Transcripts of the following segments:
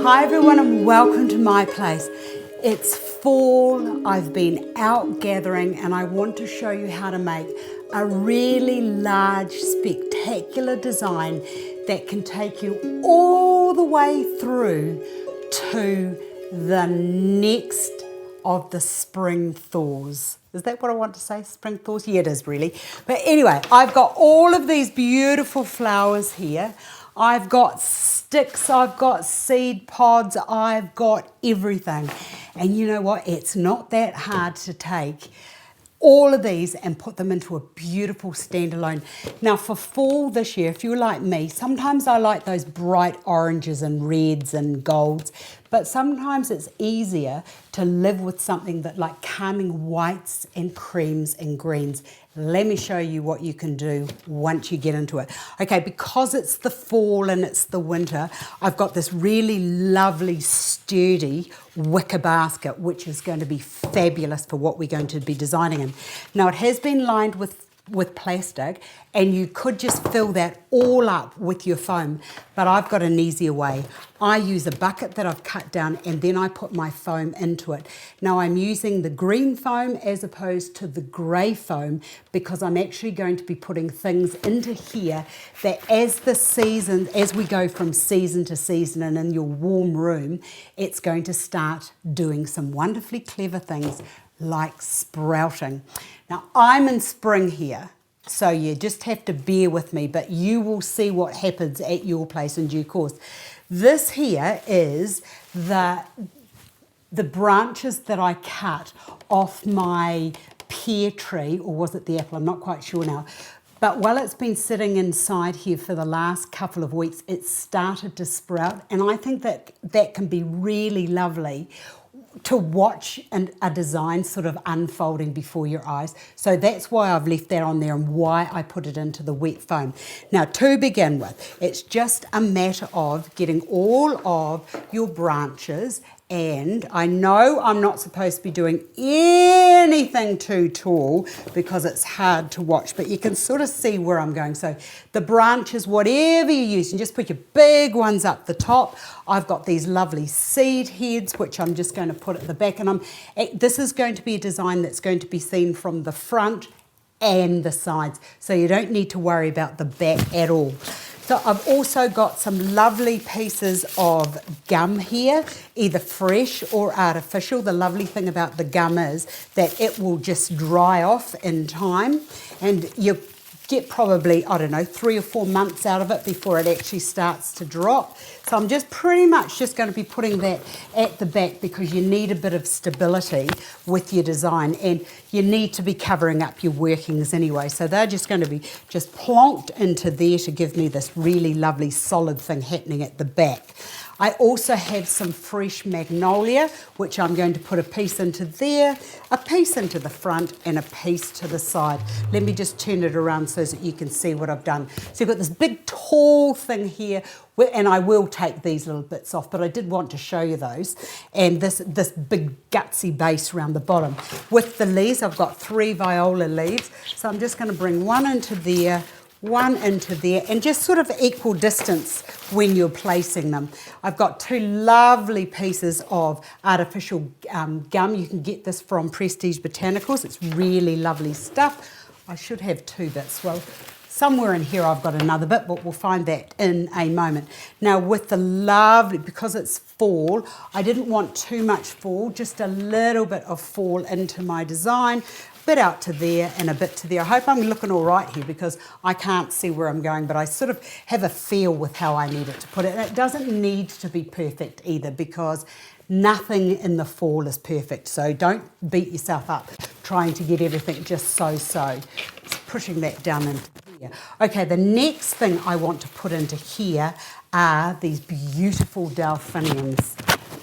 Hi everyone and welcome to my place. It's fall, I've been out gathering and I want to show you how to make a really large spectacular design that can take you all the way through to the next of the spring thaws. Is that what I want to say? Spring thaws? Yeah, it is really. But anyway, I've got all of these beautiful flowers here. I've got sticks, I've got seed pods, I've got everything. And you know what? It's not that hard to take all of these and put them into a beautiful standalone. Now for fall this year, if you're like me, sometimes I like those bright oranges and reds and golds, but sometimes it's easier to live with something that like calming whites and creams and greens. Let me show you what you can do once you get into it. Okay, because it's the fall and it's the winter, I've got this really lovely sturdy wicker basket, which is going to be fabulous for what we're going to be designing in. Now it has been lined with plastic and you could just fill that all up with your foam, but I've got an easier way. I use a bucket that I've cut down and then I put my foam into it. Now I'm using the green foam as opposed to the grey foam because I'm actually going to be putting things into here that as we go from season to season and in your warm room, it's going to start doing some wonderfully clever things like sprouting. Now I'm in spring here, so you just have to bear with me, but you will see what happens at your place in due course. This here is the branches that I cut off my pear tree, or was it the apple? I'm not quite sure now. But while it's been sitting inside here for the last couple of weeks, it's started to sprout, and I think that that can be really lovely to watch a design sort of unfolding before your eyes. So that's why I've left that on there and why I put it into the wet foam. Now to begin with, it's just a matter of getting all of your branches, and I know I'm not supposed to be doing anything too tall because it's hard to watch, but you can sort of see where I'm going. So the branches, whatever you use, and just put your big ones up the top. I've got these lovely seed heads, which I'm just going to put at the back. And this is going to be a design that's going to be seen from the front and the sides. So you don't need to worry about the back at all. So I've also got some lovely pieces of gum here, either fresh or artificial. The lovely thing about the gum is that it will just dry off in time, and you get probably, I don't know, 3 or 4 months out of it before it actually starts to drop. So I'm just pretty much just going to be putting that at the back because you need a bit of stability with your design and you need to be covering up your workings anyway. So they're just going to be just plonked into there to give me this really lovely solid thing happening at the back. I also have some fresh magnolia, which I'm going to put a piece into there, a piece into the front and a piece to the side. Let me just turn it around so that you can see what I've done. So you've got this big tall thing here, and I will take these little bits off, but I did want to show you those. And this big gutsy base around the bottom. With the leaves, I've got 3 viola leaves. So I'm just going to bring one into there, one into there, and just sort of equal distance when you're placing them. I've got 2 lovely pieces of artificial gum. You can get this from Prestige Botanicals. It's really lovely stuff. I should have 2 bits. Well, somewhere in here I've got another bit, but we'll find that in a moment. Now with the lovely, because it's fall, I didn't want too much fall, just a little bit of fall into my design. Bit out to there and a bit to there. I hope I'm looking all right here because I can't see where I'm going, but I sort of have a feel with how I need it to put it. And it doesn't need to be perfect either because nothing in the fall is perfect. So don't beat yourself up trying to get everything just so. Just pushing that down into here. Okay, the next thing I want to put into here are these beautiful delphiniums.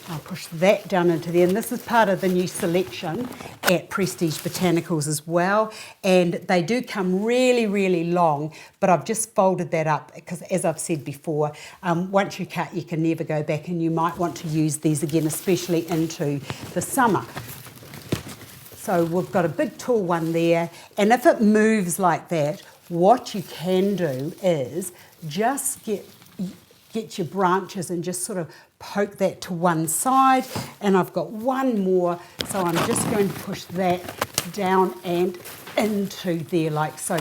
I'll push that down into there, and this is part of the new selection at Prestige Botanicals as well, and they do come really, really long, but I've just folded that up because, as I've said before, once you cut, you can never go back, and you might want to use these again, especially into the summer. So we've got a big tall one there, and if it moves like that, what you can do is just get your branches and just sort of poke that to one side. And I've got one more, so I'm just going to push that down and into there like so.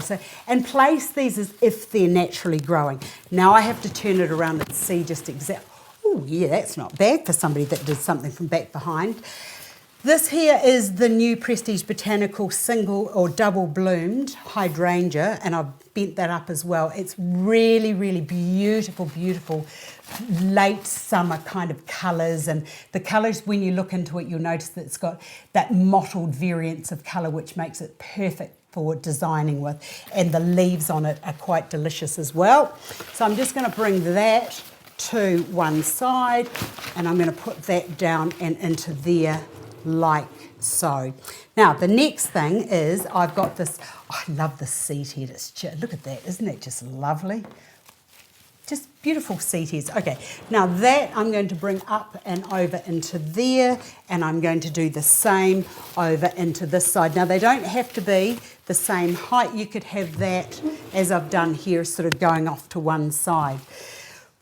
And place these as if they're naturally growing. Now I have to turn it around and see just exactly. Oh yeah, that's not bad for somebody that did something from back behind. This here is the new Prestige Botanical single or double bloomed hydrangea, and I've bent that up as well. It's really, really beautiful, beautiful late summer kind of colours, and the colours, when you look into it, you'll notice that it's got that mottled variance of colour, which makes it perfect for designing with, and the leaves on it are quite delicious as well. So I'm just going to bring that to one side, and I'm going to put that down and into there like so. Now the next thing is I've got this, I love this seed head. It's just, look at that, isn't that just lovely? Just beautiful seed heads. Okay, now that I'm going to bring up and over into there, and I'm going to do the same over into this side. Now they don't have to be the same height. You could have that, as I've done here, sort of going off to one side.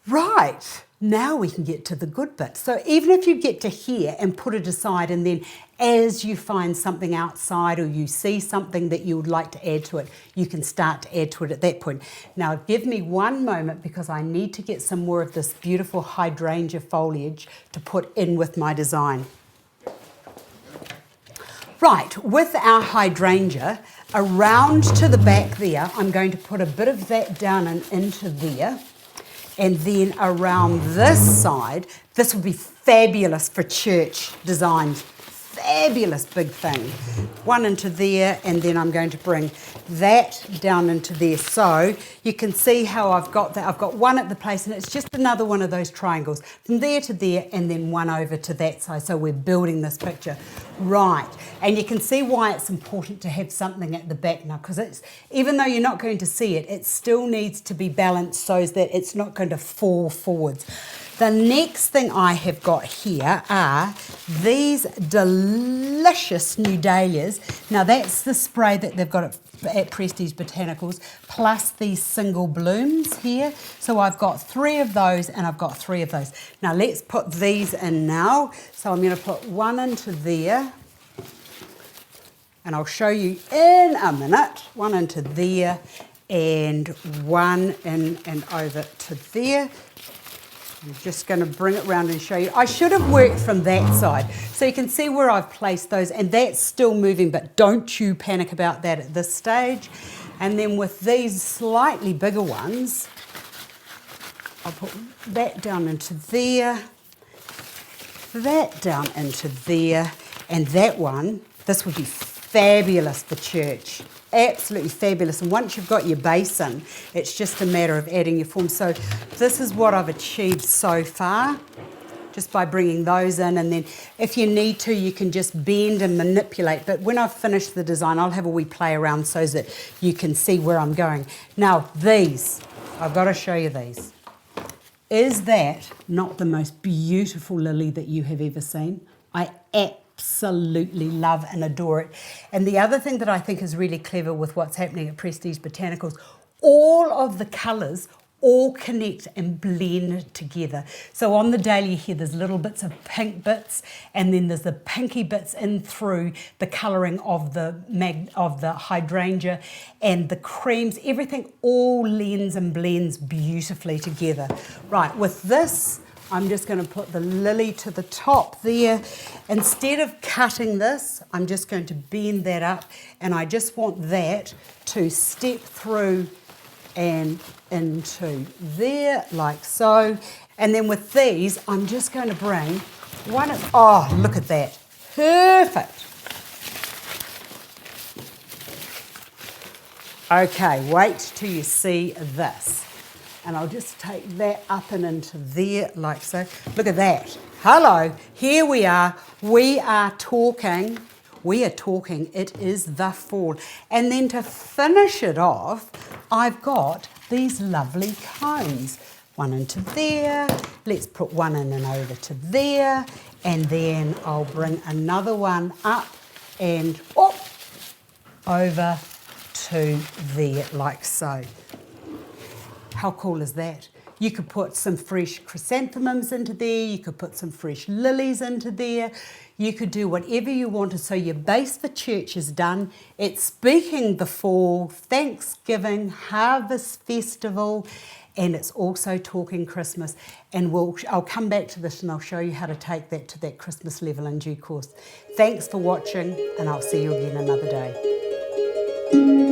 Right, now we can get to the good bit. So even if you get to here and put it aside, and then as you find something outside or you see something that you would like to add to it, you can start to add to it at that point. Now give me one moment, because I need to get some more of this beautiful hydrangea foliage to put in with my design. Right, with our hydrangea, around to the back there, I'm going to put a bit of that down and into there. And then around this side, this would be fabulous for church designs. Fabulous big thing. One into there, and then I'm going to bring that down into there. So you can see how I've got that. I've got one at the place, and it's just another one of those triangles. From there to there, and then one over to that side. So we're building this picture. Right. And you can see why it's important to have something at the back now, because it's, even though you're not going to see it, it still needs to be balanced so that it's not going to fall forwards. The next thing I have got here are these delicious new dahlias. Now that's the spray that they've got at Prestige Botanicals, plus these single blooms here. So I've got 3 of those, and I've got 3 of those. Now let's put these in now. So I'm going to put one into there, and I'll show you in a minute. One into there, and one in and over to there. I'm just going to bring it around and show you. I should have worked from that side. So you can see where I've placed those, and that's still moving, but don't you panic about that at this stage. And then with these slightly bigger ones, I'll put that down into there, that down into there, and that one, this would be fabulous for church. Absolutely fabulous. And once you've got your basin, it's just a matter of adding your form. So this is what I've achieved so far, just by bringing those in. And then if you need to, you can just bend and manipulate. But when I've finished the design, I'll have a wee play around so that you can see where I'm going. Now these, I've got to show you these. Is that not the most beautiful lily that you have ever seen? I absolutely love and adore it. And the other thing that I think is really clever with what's happening at Prestige Botanicals, all of the colours all connect and blend together. So on the dahlia here, there's little bits of pink bits, and then there's the pinky bits in through the colouring of the hydrangea, and the creams, everything all lends and blends beautifully together. Right, with this, I'm just going to put the lily to the top there. Instead of cutting this, I'm just going to bend that up, and I just want that to step through and into there like so. And then with these, I'm just going to bring one of, oh, look at that. Perfect. Okay, wait till you see this. And I'll just take that up and into there like so. Look at that. Hello, here we are. We are talking, it is the fall. And then to finish it off, I've got these lovely cones. One into there, let's put one in and over to there, and then I'll bring another one up and over to there like so. How cool is that? You could put some fresh chrysanthemums into there. You could put some fresh lilies into there. You could do whatever you wanted. So your base for church is done. It's speaking the fall, Thanksgiving, Harvest Festival, and it's also talking Christmas. And I'll come back to this and I'll show you how to take that to that Christmas level in due course. Thanks for watching, and I'll see you again another day.